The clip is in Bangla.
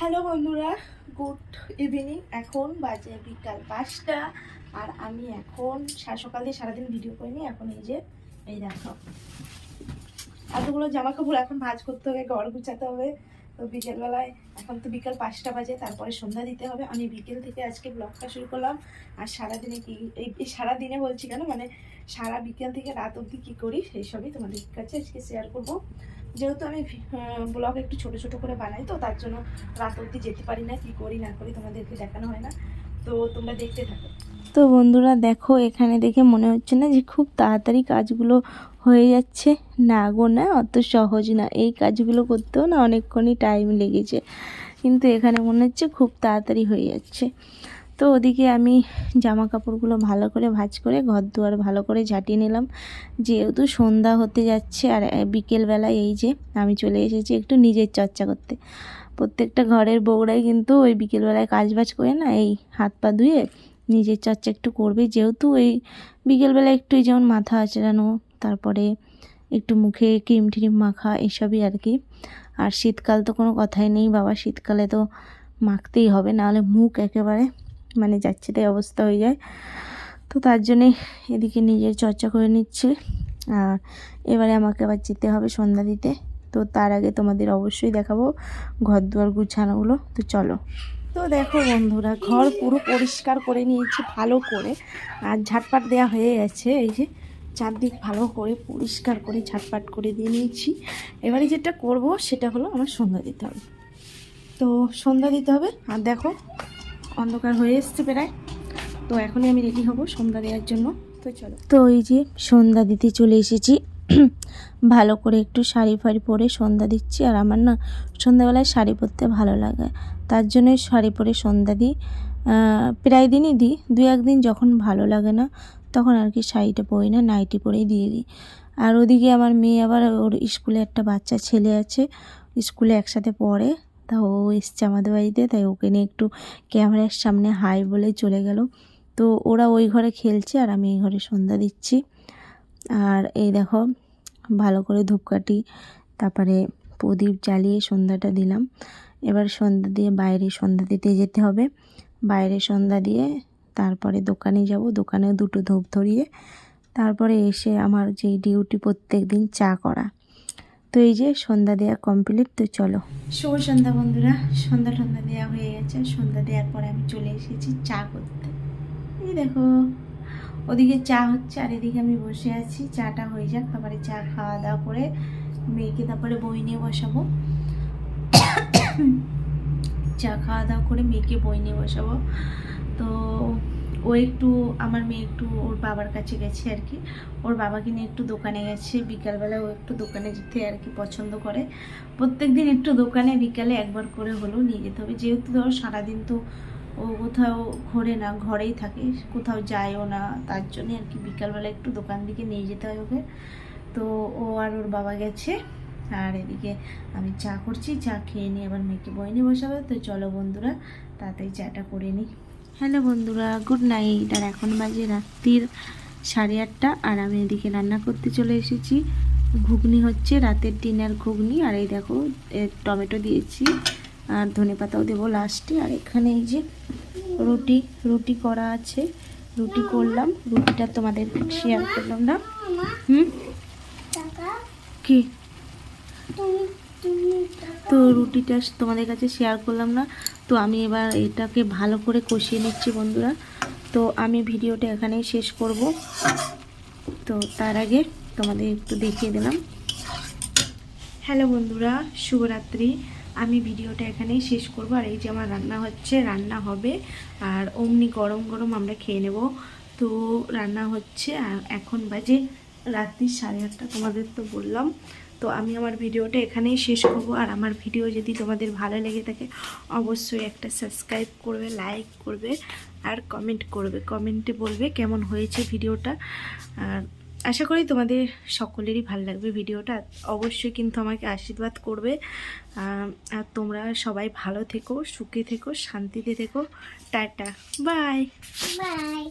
হ্যালো বন্ধুরা, গুড ইভিনিং। এখন বাজে বিকাল 5টা আর আমি এখন সকাল দিয়ে সারাদিন ভিডিও করিনি। এখন এই দেখো এতগুলো জামা কাপড় এখন ভাঁজ করতে হবে, ঘর গুছাতে হবে। তো বিকেলবেলায় এখন তো বিকাল 5টা বাজে, তারপরে সন্ধ্যা দিতে হবে। আমি বিকেল থেকে আজকে ব্লগটা শুরু করলাম। আর সারাদিনে কি এই সারাদিনে বলছি কেন, মানে সারা বিকেল থেকে রাত অবধি কী করি সেই সবই তোমাদের কাছে আজকে শেয়ার করবো। যেহেতু আমি ব্লগ একটু ছোট ছোট করে বানাই, তো তার জন্য রাত অবধি যেতে পারি না, কি করি না করি তোমাদেরকে দেখানো হয় না। তো তোমরা দেখতে থাকো। তো বন্ধুরা দেখো, এখানে দেখে মনে হচ্ছে না যে খুব তাড়াতাড়ি কাজগুলো হয়ে যাচ্ছে? না গো না, অত সহজ না। এই কাজগুলো করতেও না অনেকক্ষণই টাইম লেগেছে, কিন্তু এখানে মনে হচ্ছে খুব তাড়াতাড়ি হয়ে যাচ্ছে। তো ওদিকে আমি জামা কাপড়গুলো ভালো করে ভাঁজ করে ঘর দুয়ার ভালো করে ঝাঁটিয়ে নিলাম, যেহেতু সন্ধ্যা হতে যাচ্ছে। আর বিকেলবেলায় এই যে আমি চলে এসেছি একটু নিজের চর্চা করতে। প্রত্যেকটা ঘরের বউরাই কিন্তু ওই বিকেলবেলায় কাজবাজ করে না, এই হাত পা ধুয়ে নিজের চর্চা একটু করবে। যেহেতু এই বিকেলবেলায় একটু যেমন মাথা আঁচড়ানো, তারপরে একটু মুখে ক্রিম ট্রিম মাখা, এসবই আর কি। আর শীতকাল তো কোনো কথাই নেই বাবা, শীতকালে তো মাখতেই হবে, নাহলে মুখ একেবারে মানে যাচ্ছে তাই অবস্থা হয়ে যায়। তো তার জন্যে এদিকে নিজের চর্চা করে নিচ্ছে। আর এবারে আমাকে আবার যেতে হবে সন্ধ্যা দিতে। তো তার আগে তোমাদের অবশ্যই দেখাবো ঘর দুয়ার গুছানোগুলো। তো চলো। তো দেখো বন্ধুরা, ঘর পুরো পরিষ্কার করে নিয়েছি ভালো করে, আর ঝাটপাট দেওয়া হয়ে গেছে। এই যে চারদিক ভালো করে পরিষ্কার করে ঝাটপাট করে দিয়ে নিয়েছি। এবারে যেটা করব সেটা হলো আমার সন্ধ্যা দিতে হবে। তো সন্ধ্যা দিতে হবে, আর দেখো অন্ধকার হয়ে এসছে প্রায়। তো এখনই আমি রেডি হব সন্ধ্যা দেওয়ার জন্য। তো চলো। তো এই যে সন্ধ্যা দিতে চলে এসেছি। ভালো করে একটু শাড়ি ফাড়ি পরে সন্ধ্যা দিচ্ছি। আর আমার না সন্ধ্যাবেলায় শাড়ি পরতে ভালো লাগে, তার জন্যই শাড়ি পরে সন্ধ্যা দিই। প্রায় দিনই দিই, দু একদিন যখন ভালো লাগে না তখন আর কি শাড়িটা পরি না, নাইটি পরেই দিয়ে দিই। আর ওদিকে আমার মেয়ে আবার, ওর স্কুলে একটা বাচ্চা ছেলে আছে, স্কুলে একসাথে পড়ে। তা ও এসছে আমাদের বাড়িতে, তাই ওকে নিয়ে একটু ক্যামেরার সামনে হাই বলে চলে গেল। তো ওরা ওই ঘরে খেলছে আর আমি এই ঘরে সন্ধ্যা দিচ্ছি। আর এই দেখো ভালো করে ধূপকাঠি তারপরে প্রদীপ জ্বালিয়ে সন্ধ্যাটা দিলাম। এবার সন্ধ্যা দিয়ে বাইরে সন্ধ্যা দিতে যেতে হবে। বাইরে সন্ধ্যা দিয়ে তারপরে দোকানে যাব, দোকানেও দুটো ধূপ ধরিয়ে তারপরে এসে আমার যেই ডিউটি প্রত্যেক দিন চা করা। তো এই যে সন্ধ্যা দেওয়া কমপ্লিট। তো চলো। শুভ সন্ধ্যা বন্ধুরা, সন্ধ্যা দেওয়া হয়ে গেছে। সন্ধ্যা দেওয়ার পরে আমি চলে এসেছি চা করতে। এই দেখো ওদিকে চা হচ্ছে আর এদিকে আমি বসে আছি। চাটা হয়ে যাক, তারপরে চা খাওয়া দাওয়া করে মেয়েকে তারপরে বই নিয়ে বসাবো। চা খাওয়া দাওয়া করে মেয়েকে বই নিয়ে বসাবো। তো ও একটু, আমার মেয়ে একটু ওর বাবার কাছে গেছে আর কি, ওর বাবাকে নিয়ে একটু দোকানে গেছে। বিকালবেলা ও একটু দোকানে যেতে আর কি পছন্দ করে। প্রত্যেক দিন একটু দোকানে বিকালে একবার করে হলেও নিয়ে যেতে হবে, যেহেতু ধরো সারাদিন তো ও কোথাও ঘোরে না, ঘরেই থাকে, কোথাও যায়ও না। তার জন্যে আর কি বিকালবেলা একটু দোকান দিকে নিয়ে যেতে হয় ওকে। তো ও আর ওর বাবা গেছে, আর এদিকে আমি চা করছি। চা খেয়ে নিয়ে আবার মেয়েকে বই নিয়ে বসাবে। তো চলো বন্ধুরা তাড়াতাড়ি চাটা করে নিই। হ্যালো বন্ধুরা, গুড নাইট। আর এখন বাজে রাত্রির 8:30 আর আমি এদিকে রান্না করতে চলে এসেছি। ঘুগনি হচ্ছে, রাতের ডিনার ঘুগনি। আর এই দেখো টমেটো দিয়েছি আর ধনেপাতাও দেবো লাস্টে। আর এখানে এই যে রুটি করা আছে, রুটি করলাম। রুটিটা তোমাদের শেয়ার করলাম না। কি তো রুটিটা তোমাদের কাছে শেয়ার করলাম না। তো আমি এবার এটাকে ভালো করে কষিয়ে নিচ্ছি বন্ধুরা। তো আমি ভিডিওটা এখানেই শেষ করব। তো তার আগে তোমাদের একটু দেখিয়ে দিলাম। হ্যালো বন্ধুরা, শুভরাত্রি। আমি ভিডিওটা এখানেই শেষ করব। আর এই যে আমার রান্না হচ্ছে, রান্না হবে আর অমনি গরম গরম আমরা খেয়ে নেব। তো রান্না হচ্ছে আর এখন বাজে রাত্রি 8:30, তোমাদের তো বললাম। তো আমি আমার ভিডিওটা এখানেই শেষ করব। আর আমার ভিডিও যদি তোমাদের ভালো লেগে থাকে অবশ্যই একটা সাবস্ক্রাইব করবে, লাইক করবে আর কমেন্ট করবে। কমেন্টে বলবে কেমন হয়েছে ভিডিওটা। আর আশা করি তোমাদের সকলেরই ভালো লাগবে ভিডিওটা। অবশ্যই কিন্তু আমাকে আশীর্বাদ করবে। আর তোমরা সবাই ভালো থেকো, সুখে থেকো, শান্তিতে থেকো। Tata, bye bye.